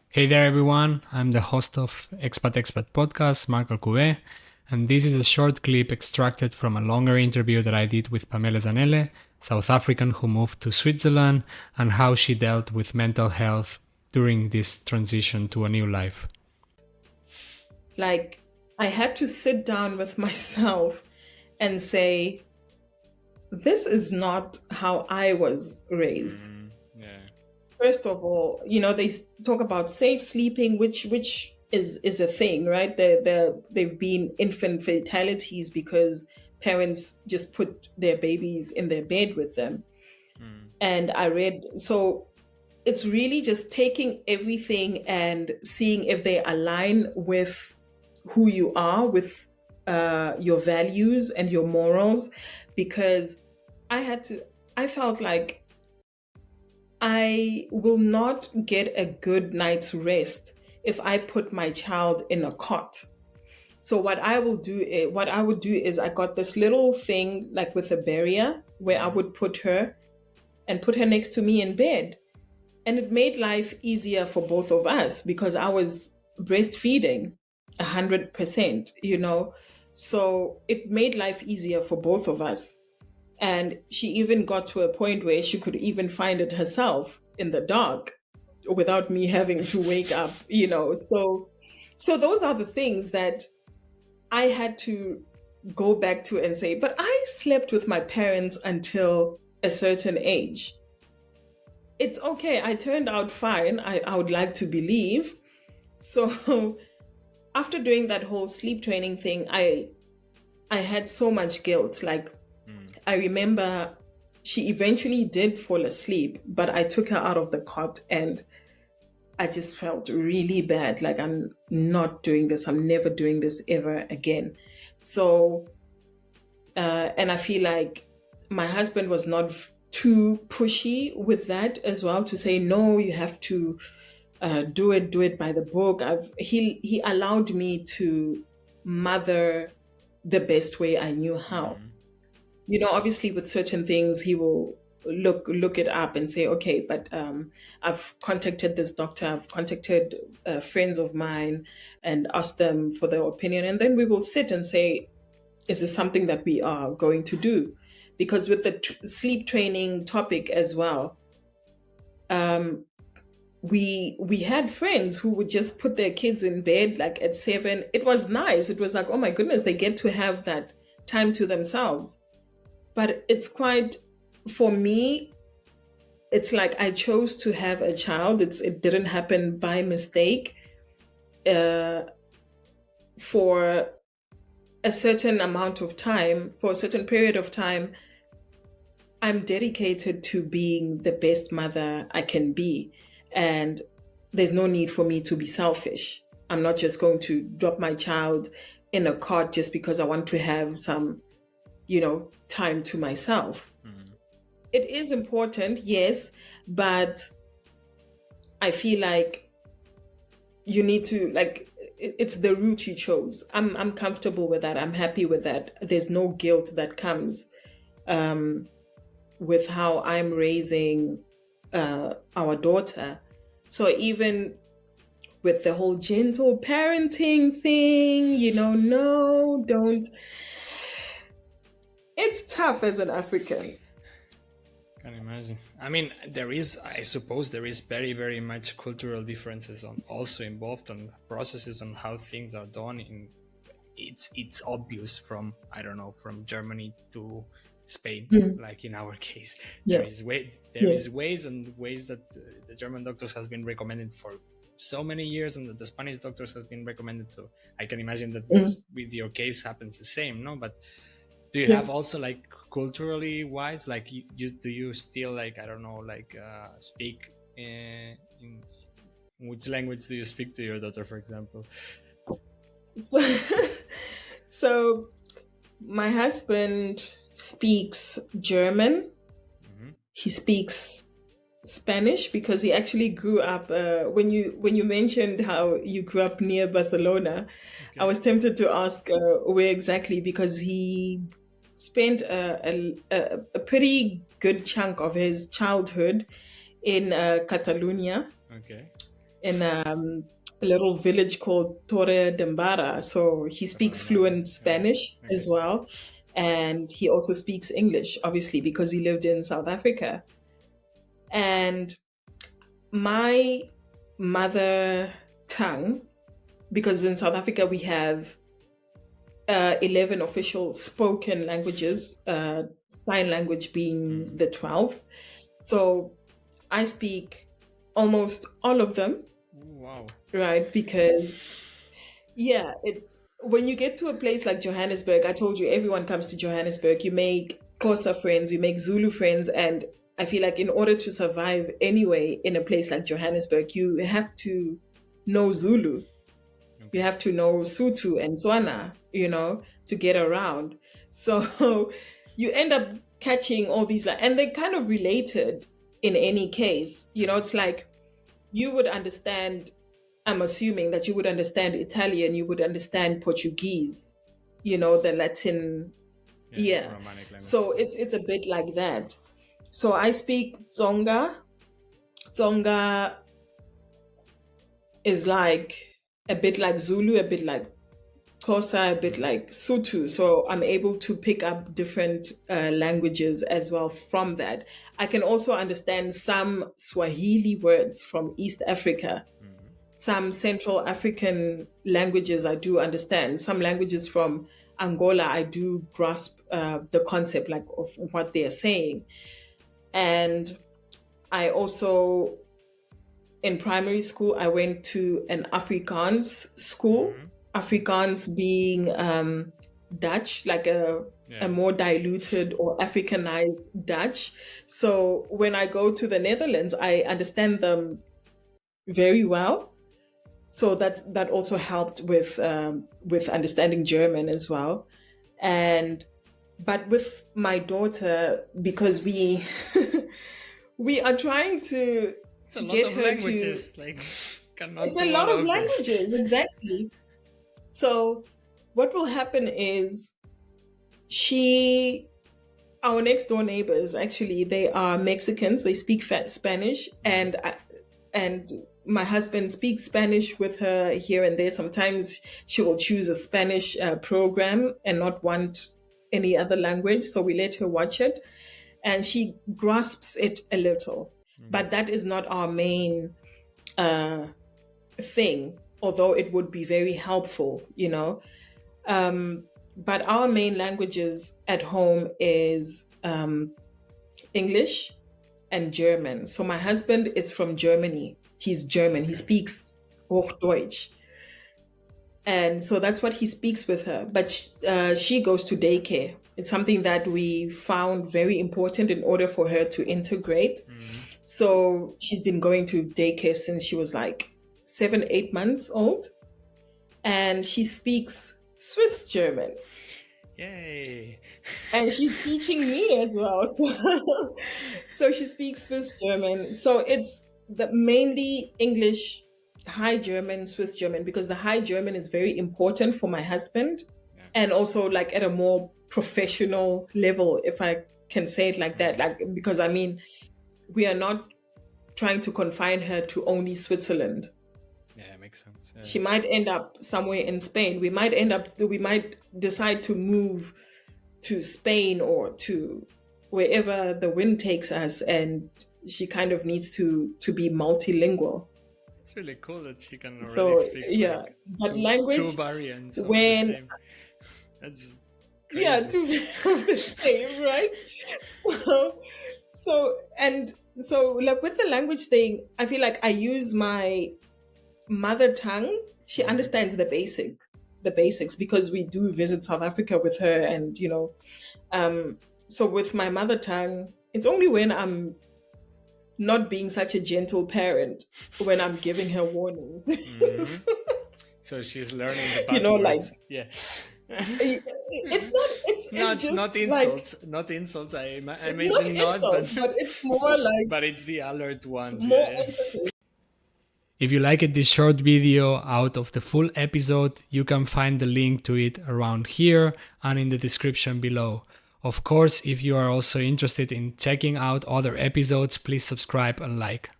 Hey there, everyone. I'm the host of Expat podcast, Marco Couvet, and this is a short clip extracted from a longer interview that I did with Pamela Zanelle, South African who moved to Switzerland, and how she dealt with mental health during this transition to a new life. Like, I had to sit down with myself and say, this is not how I was raised. Yeah. First of all, they talk about safe sleeping, which is a thing, right? They've been infant fatalities because parents just put their babies in their bed with them. And I read, so it's really just taking everything and seeing if they align with who you are, with your values and your morals. Because I felt like I will not get a good night's rest if I put my child in a cot. So what I would do is I got this little thing like with a barrier where I would put her and put her next to me in bed. And it made life easier for both of us because I was breastfeeding 100%, So it made life easier for both of us. And she even got to a point where she could even find it herself in the dark without me having to wake up. So those are the things that I had to go back to and say, but I slept with my parents until a certain age. It's okay. I turned out fine. I would like to believe. So after doing that whole sleep training thing, I had so much guilt. Like, I remember she eventually did fall asleep, but I took her out of the cot and I just felt really bad. Like, I'm not doing this. I'm never doing this ever again. So, and I feel like my husband was not too pushy with that as well, to say, no, you have to do it by the book. He allowed me to mother the best way I knew how. Obviously with certain things he will look it up and say, okay, but I've contacted this doctor, I've contacted friends of mine and asked them for their opinion, and then we will sit and say, is this something that we are going to do? Because with the sleep training topic as well, we had friends who would just put their kids in bed like at 7. It was nice. It was like, oh my goodness, they get to have that time to themselves. But it's quite, for me, it's like I chose to have a child. It didn't happen by mistake. For a certain amount of time, for a certain period of time, I'm dedicated to being the best mother I can be. And there's no need for me to be selfish. I'm not just going to drop my child in a cot just because I want to have some, time to myself. It is important, yes, but I feel like you need to, like, it's the route you chose. I'm comfortable with that. I'm happy with that. There's no guilt that comes with how I'm raising our daughter. So even with the whole gentle parenting thing, no, don't. It's tough as an African. Can imagine. I mean, I suppose there is very, very much cultural differences also involved on processes on how things are done. It's obvious from, I don't know, from Germany to Spain, like in our case. Yeah. There is ways and ways that the German doctors has been recommended for so many years, and that the Spanish doctors have been recommended to. I can imagine that this, with your case, happens the same, no? But do you have also, like, culturally wise, like, do you still, like, I don't know, like, speak in which language do you speak to your daughter, for example? So my husband speaks German. He speaks Spanish because he actually grew up. When you mentioned how you grew up near Barcelona, I was tempted to ask where exactly, because he spent a pretty good chunk of his childhood in Catalonia. Okay. in a little village called Torre de Mbara. So he speaks fluent Spanish Okay. as well. And he also speaks English, obviously, because he lived in South Africa. And my mother tongue, because in South Africa we have 11 official spoken languages, sign language being the 12th. So I speak almost all of them. Wow. Right? Because, yeah, it's when you get to a place like Johannesburg, I told you everyone comes to Johannesburg, you make Xhosa friends, you make Zulu friends, and I feel like in order to survive anyway in a place like Johannesburg, you have to know Zulu. You have to know Sotho and Tswana, to get around. So you end up catching all these, and they're kind of related in any case. It's like you would understand, I'm assuming that you would understand Italian, you would understand Portuguese, the Latin. Yeah. So it's a bit like that. So I speak Tsonga. Tsonga is like a bit like Zulu, a bit like Xhosa, a bit like Sotho. So I'm able to pick up different languages as well from that. I can also understand some Swahili words from East Africa. Some Central African languages I do understand. Some languages from Angola I do grasp the concept of what they're saying. And I also, in primary school, I went to an Afrikaans school. Afrikaans being Dutch, like a more diluted or Africanized Dutch. So when I go to the Netherlands, I understand them very well. So that also helped with understanding German as well. But with my daughter, because we we are trying to it's a lot of languages. It's a lot of languages, exactly. So what will happen is our next door neighbors, actually, they are Mexicans. They speak Spanish, and my husband speaks Spanish with her here and there. Sometimes she will choose a Spanish program and not want any other language. So we let her watch it, and she grasps it a little. But that is not our main thing, although it would be very helpful, But our main languages at home is English and German. So my husband is from Germany. He's German. He speaks Hochdeutsch. And so that's what he speaks with her. But she goes to daycare. It's something that we found very important in order for her to integrate. So she's been going to daycare since she was 7-8 months old. And she speaks Swiss German. Yay! And she's teaching me as well. So she speaks Swiss German. So it's mainly English, High German, Swiss German, because the High German is very important for my husband. And also at a more professional level, if I can say it like that. Because we are not trying to confine her to only Switzerland. Yeah, it makes sense. Yeah. She might end up somewhere in Spain. We might decide to move to Spain or to wherever the wind takes us, and she kind of needs to be multilingual. It's really cool that she can already speak but language, two variants of the same. That's crazy. Yeah, two variants of the same, right? So with the language thing, I feel like I use my mother tongue. She understands the basics because we do visit South Africa with her, and so with my mother tongue, it's only when I'm not being such a gentle parent, when I'm giving her warnings. So she's learning the bad words. It's not insults, not insults. I imagine not, but it's more but it's the alert ones. More emphasis. If you liked this short video out of the full episode, you can find the link to it around here and in the description below. Of course, if you are also interested in checking out other episodes, please subscribe and like.